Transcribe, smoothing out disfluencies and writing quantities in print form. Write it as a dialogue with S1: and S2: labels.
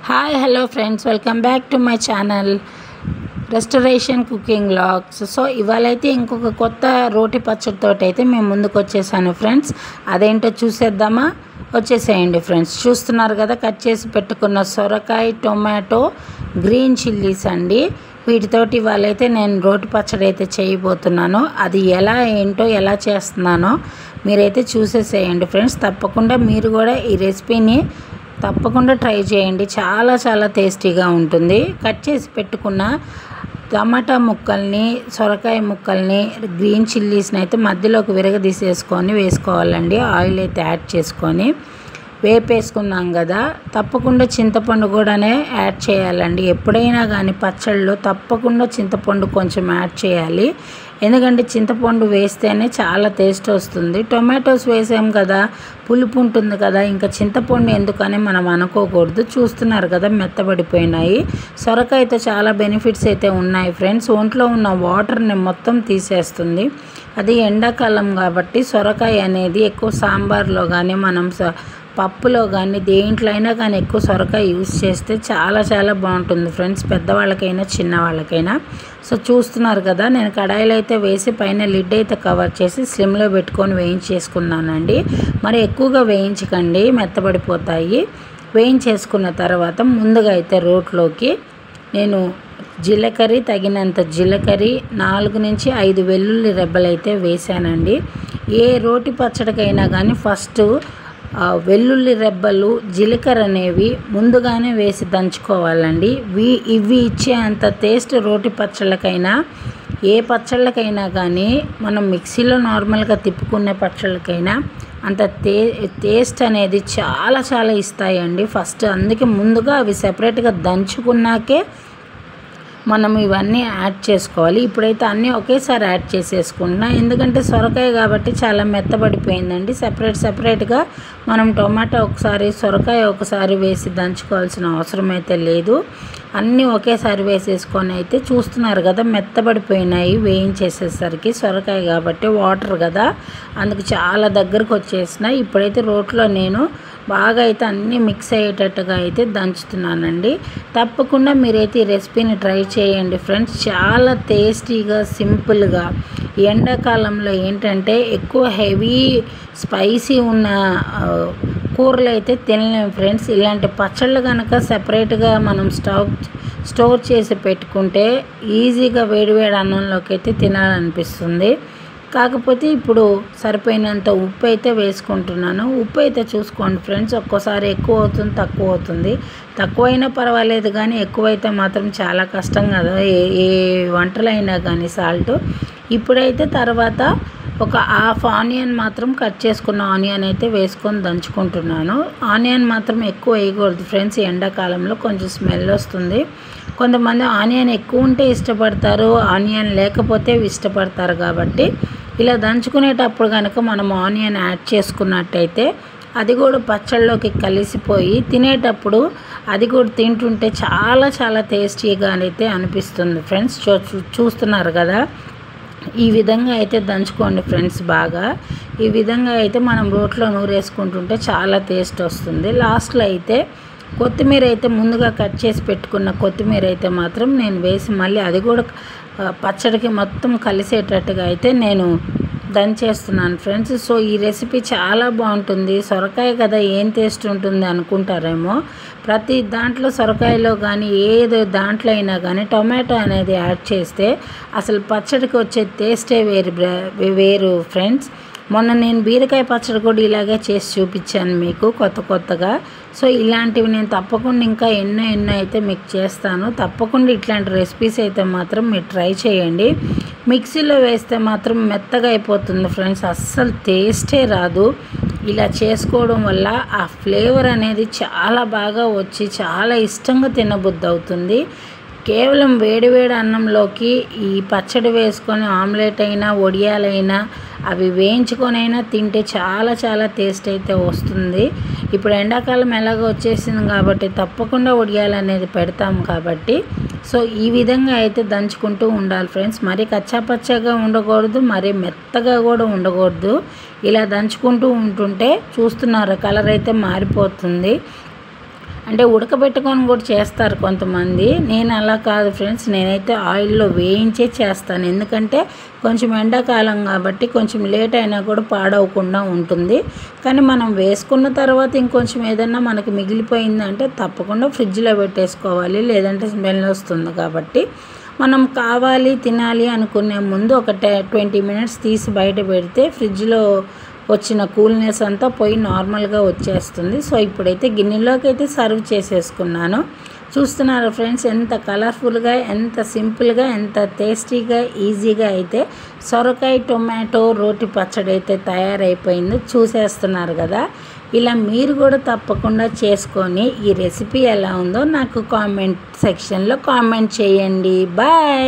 S1: Hi hello friends, welcome back to my channel restoration cooking vlogs. So ఇవాళైతే ఇంకొక కొత్త రోటి పచ్చడితోటి అయితే మేము ముందుకు వచ్చేసాను ఫ్రెండ్స్. అదేంటో చూసేద్దామా? వచ్చేసేయండి ఫ్రెండ్స్. చూస్తున్నారు కదా, కట్ చేసి పెట్టుకున్న సొరకాయ, టొమాటో, గ్రీన్ చిల్లీస్ అండి. వీటితోటి ఇవాళైతే నేను రోటి పచ్చడి అయితే చేయబోతున్నాను. అది ఏంటో ఎలా చేస్తున్నానో మీరైతే చూసేసేయండి ఫ్రెండ్స్. తప్పకుండా మీరు కూడా ఈ రెసిపీని తప్పకుండా ట్రై చేయండి. చాలా చాలా టేస్టీగా ఉంటుంది. కట్ చేసి పెట్టుకున్న టమాటా ముక్కల్ని, సొరకాయ ముక్కల్ని, గ్రీన్ చిల్లీస్ని అయితే మధ్యలోకి విరగదీసేసుకొని వేసుకోవాలండి. ఆయిల్ అయితే యాడ్ చేసుకొని వేపేసుకున్నాం కదా, తప్పకుండా చింతపండు కూడానే యాడ్ చేయాలండి. ఎప్పుడైనా కానీ పచ్చళ్ళు తప్పకుండా చింతపండు కొంచెం యాడ్ చేయాలి. ఎందుకంటే చింతపండు వేస్తేనే చాలా టేస్ట్ వస్తుంది. టొమాటోస్ వేసాం కదా, పులుపు ఉంటుంది కదా, ఇంకా చింతపండు ఎందుకని మనం అనుకోకూడదు. చూస్తున్నారు కదా, మెత్తబడిపోయినాయి. సొరకాయతో చాలా బెనిఫిట్స్ అయితే ఉన్నాయి ఫ్రెండ్స్. ఒంట్లో ఉన్న వాటర్ని మొత్తం తీసేస్తుంది. అది ఎండాకాలం కాబట్టి సొరకాయ అనేది ఎక్కువ సాంబార్లో కానీ, మనం పప్పులో కానీ, దేంట్లో అయినా కానీ ఎక్కువ సొరకాయ యూస్ చేస్తే చాలా చాలా బాగుంటుంది ఫ్రెండ్స్, పెద్దవాళ్ళకైనా చిన్నవాళ్ళకైనా. సో చూస్తున్నారు కదా, నేను కడాయిలో అయితే వేసి పైన లిడ్ అయితే కవర్ చేసి స్లిమ్లో పెట్టుకొని వేయించేసుకున్నానండి. మరి ఎక్కువగా వేయించకండి, మెత్తబడిపోతాయి. వేయించేసుకున్న తర్వాత ముందుగా అయితే రోట్లోకి నేను జీలకర్ర, తగినంత జీలకర్ర, 4 నుంచి 5 వెల్లుల్లి రెబ్బలు అయితే వేసానండి. ఏ రోటి పచ్చడికైనా కానీ ఫస్ట్ వెల్లుల్లి రెబ్బలు, జీలకర్ర అనేవి ముందుగానే వేసి దంచుకోవాలండి. ఇవి ఇచ్చే అంత టేస్ట్ రోటి పచ్చళ్ళకైనా, ఏ పచ్చళ్ళకైనా కానీ, మనం మిక్సీలో నార్మల్గా తిప్పుకునే పచ్చళ్ళకైనా అంత టేస్ట్ అనేది చాలా చాలా ఇస్తాయండి ఫస్ట్. అందుకే ముందుగా అవి సెపరేట్గా దంచుకున్నాకే మనం ఇవన్నీ యాడ్ చేసుకోవాలి. ఇప్పుడైతే అన్నీ ఒకేసారి యాడ్ చేసేసుకుంటున్నా, ఎందుకంటే సొరకాయ కాబట్టి చాలా మెత్తబడిపోయిందండి. సెపరేట్గా మనం టొమాటో ఒకసారి, సొరకాయ ఒకసారి వేసి దంచుకోవాల్సిన అవసరం అయితే లేదు. అన్నీ ఒకేసారి వేసేసుకొని అయితే చూస్తున్నారు కదా, మెత్తబడిపోయినాయి వేయించేసేసరికి. సొరకాయ కాబట్టి వాటర్ కదా, అందుకు చాలా దగ్గరకు వచ్చేసినాయి. ఇప్పుడైతే రోట్లో నేను బాగా అయితే అన్నీ మిక్స్ అయ్యేటట్టుగా అయితే దంచుతున్నానండి. తప్పకుండా మీరైతే ఈ రెసిపీని ట్రై చేయండి ఫ్రెండ్స్. చాలా టేస్టీగా, సింపుల్గా. ఎండాకాలంలో ఏంటంటే ఎక్కువ హెవీ స్పైసీ ఉన్న కూరలు అయితే తినలేము ఫ్రెండ్స్. ఇలాంటి పచ్చళ్ళు కనుక సెపరేట్గా మనం స్టోర్ చేసి పెట్టుకుంటే ఈజీగా వేడివేడి అన్నంలోకి అయితే తినాలనిపిస్తుంది. కాకపోతే ఇప్పుడు సరిపోయినంత ఉప్పు అయితే వేసుకుంటున్నాను. ఉప్పు అయితే చూసుకోండి ఫ్రెండ్స్, ఒక్కోసారి ఎక్కువ అవుతుంది, తక్కువ అవుతుంది. తక్కువైనా పర్వాలేదు కానీ ఎక్కువైతే మాత్రం చాలా కష్టం కదా ఏ వంటలైనా కానీ సాల్ట్. ఇప్పుడైతే తర్వాత ఒక హాఫ్ ఆనియన్ మాత్రం, కట్ చేసుకున్న ఆనియన్ అయితే వేసుకొని దంచుకుంటున్నాను. ఆనియన్ మాత్రం ఎక్కువ వేయకూడదు ఫ్రెండ్స్, ఎండాకాలంలో కొంచెం స్మెల్ వస్తుంది. కొంతమంది ఆనియన్ ఎక్కువ ఉంటే ఇష్టపడతారు, ఆనియన్ లేకపోతే ఇష్టపడతారు. కాబట్టి ఇలా దంచుకునేటప్పుడు కనుక మనం ఆనియన్ యాడ్ చేసుకున్నట్టయితే అది కూడా పచ్చళ్ళలోకి కలిసిపోయి తినేటప్పుడు అది కూడా తింటుంటే చాలా చాలా టేస్టీగా అయితే అనిపిస్తుంది ఫ్రెండ్స్. చూస్తున్నారు కదా, ఈ విధంగా అయితే దంచుకోండి ఫ్రెండ్స్. బాగా ఈ విధంగా అయితే మనం రోట్లో నూరేసుకుంటుంటే చాలా టేస్ట్ వస్తుంది. లాస్ట్లో అయితే కొత్తిమీర అయితే ముందుగా కట్ చేసి పెట్టుకున్న కొత్తిమీర అయితే మాత్రం నేను వేసి మళ్ళీ అది కూడా పచ్చడికి మొత్తం కలిసేటట్టుగా అయితే నేను దంచేస్తున్నాను ఫ్రెండ్స్. సో ఈ రెసిపీ చాలా బాగుంటుంది. సొరకాయ కదా, ఏం టేస్ట్ ఉంటుంది అనుకుంటారేమో. ప్రతి దాంట్లో సొరకాయలో కానీ ఏదో దాంట్లో అయినా కానీ టొమాటో అనేది యాడ్ చేస్తే అసలు పచ్చడికి వచ్చే టేస్టే వేరు ఫ్రెండ్స్. మొన్న నేను బీరకాయ పచ్చడి కూడా ఇలాగే చేసి చూపించాను మీకు కొత్తగా. సో ఇలాంటివి నేను తప్పకుండా ఇంకా ఎన్నో అయితే మీకు చేస్తాను. తప్పకుండా ఇట్లాంటి రెసిపీస్ అయితే మాత్రం మీరు ట్రై చేయండి. మిక్సీలో వేస్తే మాత్రం మెత్తగా అయిపోతుంది ఫ్రెండ్స్, అస్సలు టేస్టే రాదు. ఇలా చేసుకోవడం వల్ల ఆ ఫ్లేవర్ అనేది చాలా బాగా వచ్చి చాలా ఇష్టంగా తినబుద్ధి అవుతుంది. కేవలం వేడివేడి అన్నంలోకి ఈ పచ్చడి వేసుకొని ఆమ్లెట్ అయినా, వడియాలైనా అవి వేయించుకొనైనా తింటే చాలా చాలా టేస్ట్ అయితే వస్తుంది. ఇప్పుడు ఎండాకాలం ఎలాగో వచ్చేసింది కాబట్టి తప్పకుండా వడియాలు అనేది పెడతాం కాబట్టి సో ఈ విధంగా అయితే దంచుకుంటూ ఉండాలి ఫ్రెండ్స్. మరి కచ్చాపచ్చాగా ఉండకూడదు, మరి మెత్తగా కూడా ఉండకూడదు. ఇలా దంచుకుంటూ ఉంటుంటే చూస్తున్నారు కలర్ అయితే మారిపోతుంది. అంటే ఉడకబెట్టుకొని కూడా చేస్తారు కొంతమంది. నేను అలా కాదు ఫ్రెండ్స్, నేనైతే ఆయిల్లో వేయించే చేస్తాను. ఎందుకంటే కొంచెం ఎండాకాలం కాబట్టి కొంచెం లేట్ అయినా కూడా పాడవకుండా ఉంటుంది. కానీ మనం వేసుకున్న తర్వాత ఇంకొంచెం ఏదన్నా మనకి మిగిలిపోయిందంటే తప్పకుండా ఫ్రిడ్జ్లో పెట్టేసుకోవాలి, లేదంటే స్మెల్ వస్తుంది. కాబట్టి మనం కావాలి తినాలి అనుకునే ముందు ఒక 20 మినిట్స్ తీసి బయట పెడితే ఫ్రిడ్జ్లో వచ్చిన కూల్నెస్ అంతా పోయి నార్మల్గా వచ్చేస్తుంది. సో ఇప్పుడైతే గిన్నెలోకి అయితే సర్వ్ చేసేసుకున్నాను. చూస్తున్నారు ఫ్రెండ్స్, ఎంత కలర్ఫుల్గా, ఎంత సింపుల్గా, ఎంత టేస్టీగా, ఈజీగా అయితే సొరకాయ టొమాటో రోటి పచ్చడి అయితే తయారైపోయిందో చూసేస్తున్నారు కదా. ఇలా మీరు కూడా తప్పకుండా చేసుకొని ఈ రెసిపీ ఎలా ఉందో నాకు కామెంట్ సెక్షన్లో కామెంట్ చేయండి. బాయ్.